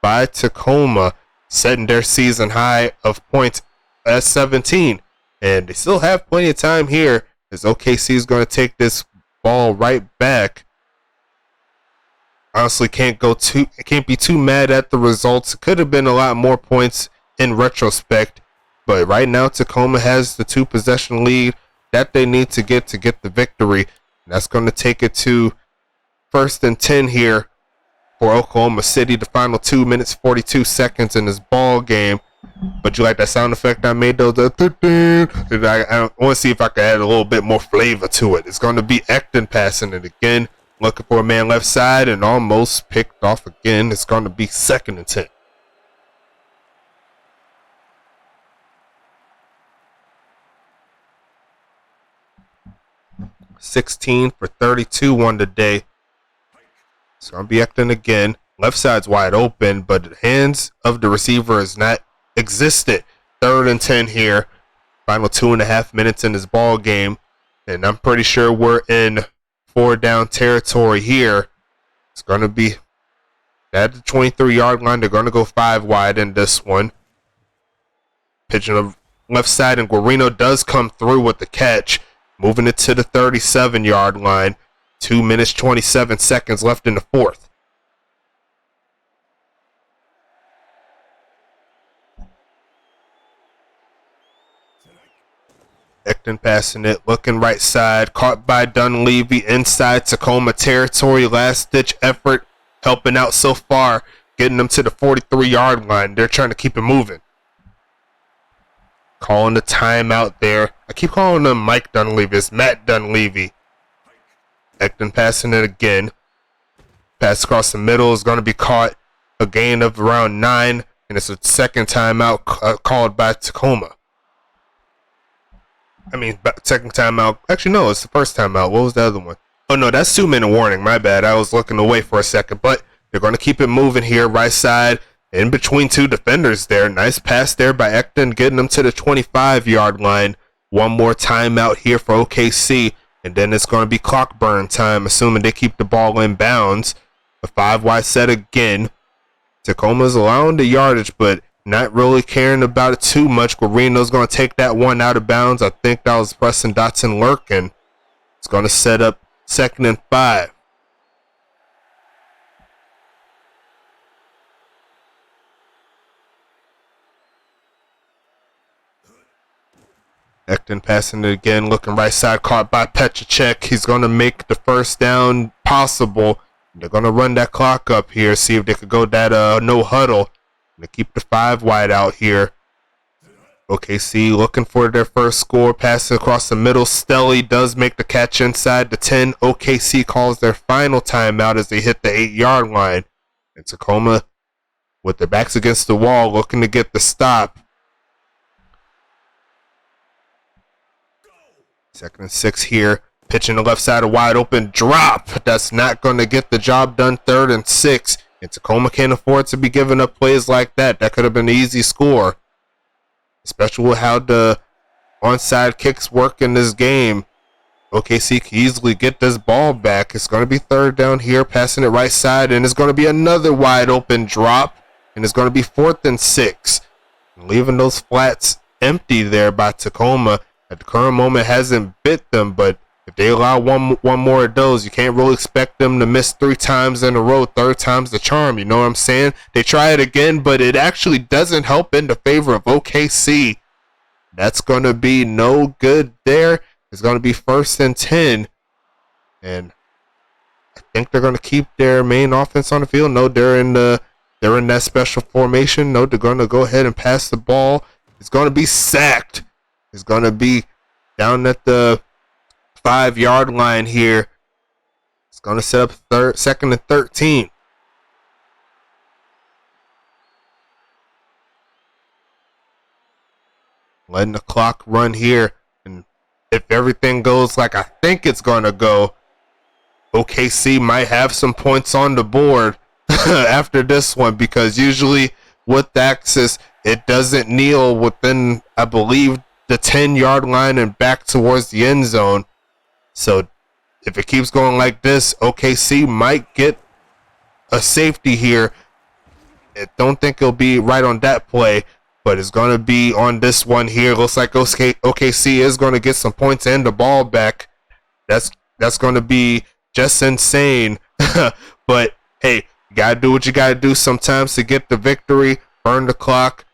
by Tacoma, setting their season high of points at 17. And they still have plenty of time here as OKC is going to take this ball right back. Honestly, can't be too mad at the results. It could have been a lot more points in retrospect, but right now Tacoma has the 2-possession lead that they need to get the victory. And that's going to take it to 1st and 10 here for Oklahoma City. The final 2 minutes 42 seconds in this ball game. But you like that sound effect I made though? I want to see if I can add a little bit more flavor to it. It's going to be Ekton passing it again. Looking for a man left side and almost picked off again. It's going to be 2nd and 10. (16 for 32 on the day). It's going to be Ekton again. Left side's wide open, but the hands of the receiver is not existent. 3rd and 10 here. Final 2.5 minutes in this ball game. And I'm pretty sure we're in 4-down territory here. It's going to be at the 23-yard line. They're going to go 5 wide in this one. Pitching the left side, and Guarino does come through with the catch. Moving it to the 37-yard line. 2 minutes, 27 seconds left in the 4th. Ekton passing it, looking right side, caught by Dunleavy inside Tacoma territory. Last-ditch effort, helping out so far, getting them to the 43-yard line. They're trying to keep it moving. Calling the timeout there. I keep calling him Mike Dunleavy. It's Matt Dunleavy. Ekton passing it again. Pass across the middle is going to be caught. A gain of around 9, and it's a second timeout called by Tacoma. Second timeout. Actually, no, it's the first timeout. What was the other one? Oh, no, that's 2-minute warning. My bad. I was looking away for a second, but they're going to keep it moving here. Right side, in between 2 defenders there. Nice pass there by Ekton, getting them to the 25-yard line. One more timeout here for OKC, and then it's going to be clock burn time, assuming they keep the ball in bounds. A 5-wide set again. Tacoma's allowing the yardage, but not really caring about it too much. Guarino's going to take that one out of bounds. I think that was Preston Dotson lurking. It's going to set up 2nd and 5. Ekton passing it again, looking right side, caught by Petracek. He's going to make the first down possible. They're going to run that clock up here, see if they could go that no huddle. They keep the 5 wide out here. OKC looking for their first score. Passing across the middle. Stelly does make the catch inside the 10. OKC calls their final timeout as they hit the 8-yard line. And Tacoma, with their backs against the wall, looking to get the stop. 2nd and 6 here. Pitching the left side, a wide open drop. That's not going to get the job done. 3rd and 6. And Tacoma can't afford to be giving up plays like that. That could have been an easy score. Especially with how the onside kicks work in this game. OKC can easily get this ball back. It's going to be 3rd down here, passing it right side. And it's going to be another wide open drop. And it's going to be 4th and 6. And leaving those flats empty there by Tacoma. At the current moment hasn't bit them, but if they allow one more of those, you can't really expect them to miss 3 times in a row. 3rd time's the charm, you know what I'm saying? They try it again, but it actually doesn't help in the favor of OKC. That's going to be no good there. It's going to be 1st and 10. And I think they're going to keep their main offense on the field. No, they're in that special formation. No, they're going to go ahead and pass the ball. It's going to be sacked. It's going to be down at the 5-yard line here. It's going to set up 2nd and 13. Letting the clock run here. And if everything goes like I think it's going to go, OKC might have some points on the board after this one, because usually with Axis, it doesn't kneel within, I believe, the 10-yard line and back towards the end zone. So if it keeps going like this, OKC might get a safety here. I don't think it'll be right on that play, but it's going to be on this one here. Looks like OKC is going to get some points and the ball back. That's going to be just insane. But hey, you got to do what you got to do sometimes to get the victory, burn the clock.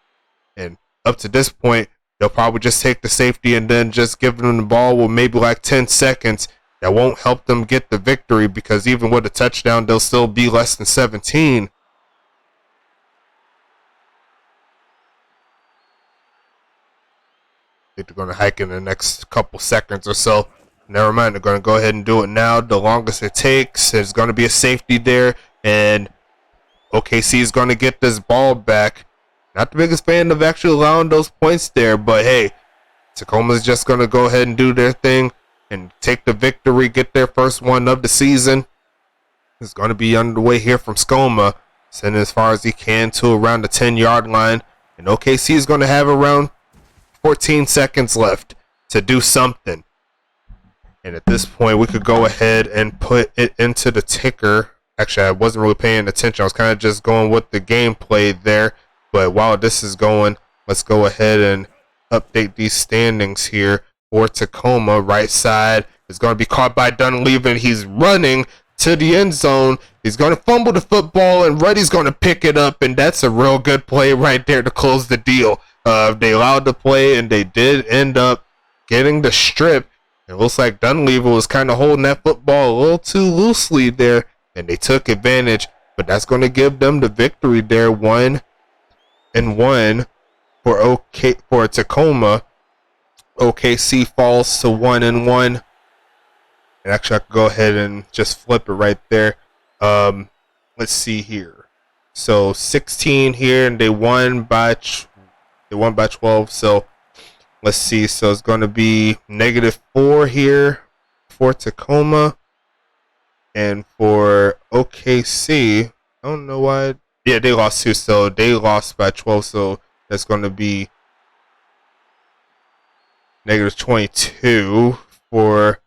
And up to this point, they'll probably just take the safety and then just give them the ball with maybe like 10 seconds. That won't help them get the victory because even with a touchdown, they'll still be less than 17. They're going to hike in the next couple seconds or so. Never mind, they're going to go ahead and do it now. The longest it takes, there's going to be a safety there, and OKC is going to get this ball back. Not the biggest fan of actually allowing those points there, but hey, Tacoma's just going to go ahead and do their thing and take the victory, get their first one of the season. It's going to be underway here from Skoma, sending as far as he can to around the 10-yard line, and OKC is going to have around 14 seconds left to do something. And at this point, we could go ahead and put it into the ticker. Actually, I wasn't really paying attention. I was kind of just going with the gameplay there. But while this is going, let's go ahead and update these standings here for Tacoma. Right side is going to be caught by Dunleavy. He's running to the end zone. He's going to fumble the football, and Reddy's going to pick it up. And that's a real good play right there to close the deal. They allowed the play, and they did end up getting the strip. It looks like Dunleavy was kind of holding that football a little too loosely there, and they took advantage. But that's going to give them the victory there, 1-1 for Tacoma. OKC falls to 1-1. And actually, I could go ahead and just flip it right there. Let's see here. So 16 here, and they won by 12. So let's see. So it's going to be -4 here for Tacoma. And for OKC, I don't know why. Yeah, they lost too. So they lost by 12. So that's going to be -22 for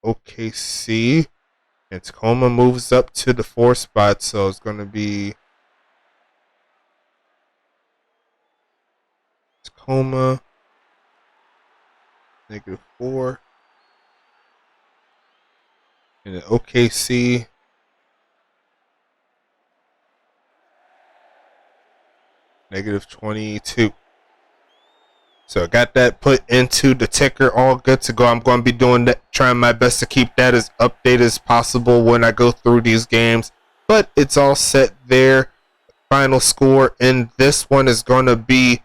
OKC. And Tacoma moves up to the 4th spot. So it's going to be Tacoma -4, and then OKC -22. So I got that put into the ticker, all good to go. I'm going to be doing that, trying my best to keep that as updated as possible when I go through these games. But it's all set there. Final score in this one is going to be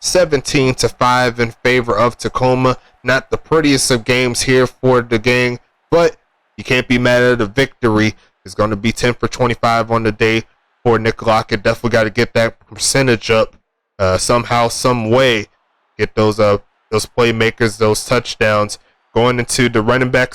17-5 in favor of Tacoma. Not the prettiest of games here for the gang, but you can't be mad at a victory. It's going to be 10 for 25 on the day for Nick Lockett. Definitely got to get that percentage up somehow, some way. Get those playmakers, those touchdowns. Going into the running back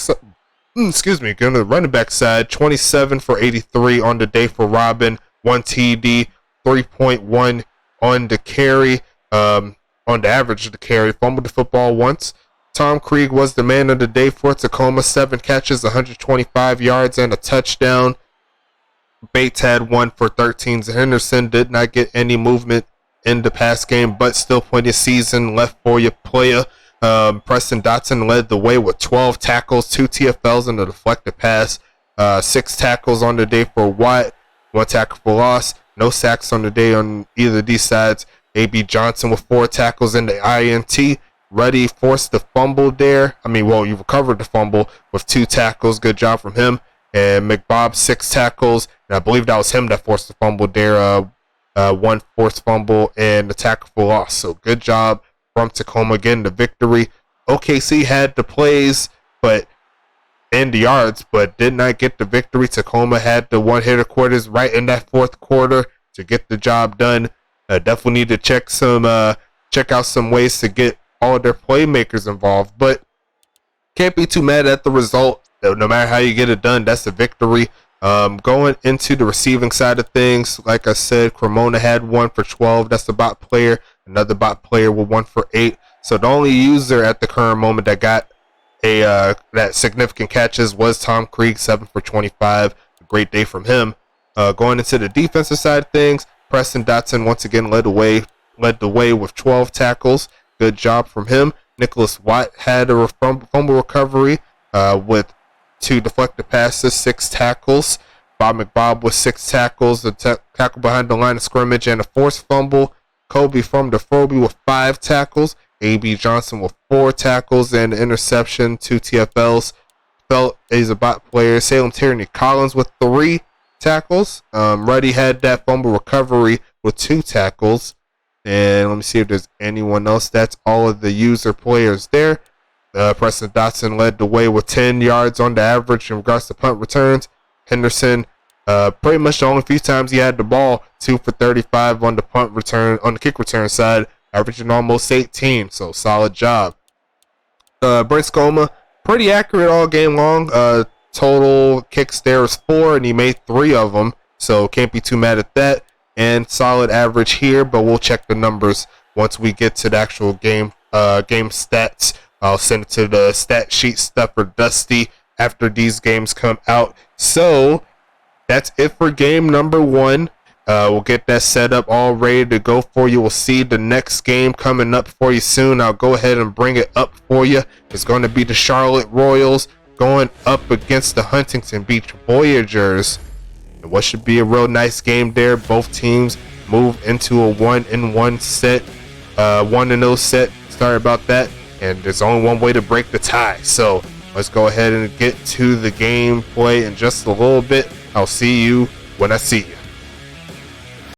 going to the running back side, 27 for 83 on the day for Robin, 1 TD, 3.1 on the carry. On the average of the carry, fumbled the football once. Tom Krieg was the man of the day for Tacoma, 7 catches, 125 yards, and a touchdown. Bates had 1 for 13. Henderson did not get any movement in the pass game, but still plenty of season left for your player. Preston Dotson led the way with 12 tackles, 2 TFLs, and a deflected pass. 6 tackles on the day for Watt, 1 tackle for loss. No sacks on the day on either of these sides. A.B. Johnson with 4 tackles in the INT. Reddy forced the fumble there. You recovered the fumble with 2 tackles. Good job from him. And McBob, 6 tackles. And I believe that was him that forced the fumble there. 1 forced fumble and a tackle for loss. So good job from Tacoma getting the victory. OKC had the plays and the yards, but did not get the victory. Tacoma had the one-hitter quarters right in that 4th quarter to get the job done. Definitely need to check out some ways to get all of their playmakers involved, but can't be too mad at the result. No matter how you get it done, that's a victory. Going into the receiving side of things, like I said, Cremona had 1 for 12. That's the bot player. Another bot player with 1 for 8. So the only user at the current moment that got that significant catches was Tom Krieg, 7 for 25. A great day from him. Going into the defensive side of things, Preston Dotson once again led the way with 12 tackles. Good job from him. Nicholas Watt had a fumble recovery with 2 deflected passes, 6 tackles. Bob McBob with 6 tackles, a tackle behind the line of scrimmage, and a forced fumble. Kobe from DeFrobe with 5 tackles. A.B. Johnson with 4 tackles and an interception, 2 TFLs. Felt is a bot player. Salem Tierney Collins with 3 tackles. Ruddy had that fumble recovery with 2 tackles. And let me see if there's anyone else. That's all of the user players there. Preston Dotson led the way with 10 yards on the average in regards to punt returns. Henderson, pretty much the only few times he had the ball, 2 for 35 on the punt return, on the kick return side, averaging almost 18. So solid job. Brent Scoma, pretty accurate all game long. Total kicks there was 4, and he made 3 of them. So can't be too mad at that. And solid average here, but we'll check the numbers once we get to the actual game stats. I'll send it to the stat sheet stuff for Dusty after these games come out. So that's it for game number 1. We'll get that set up all ready to go for you. We'll see the next game coming up for you soon. I'll go ahead and bring it up for you. It's going to be the Charlotte Royals going up against the Huntington Beach Voyagers. And what should be a real nice game there. Both teams move into a 1-1 set. 1-0 set. Sorry about that. And there's only one way to break the tie. So let's go ahead and get to the gameplay in just a little bit. I'll see you when I see you.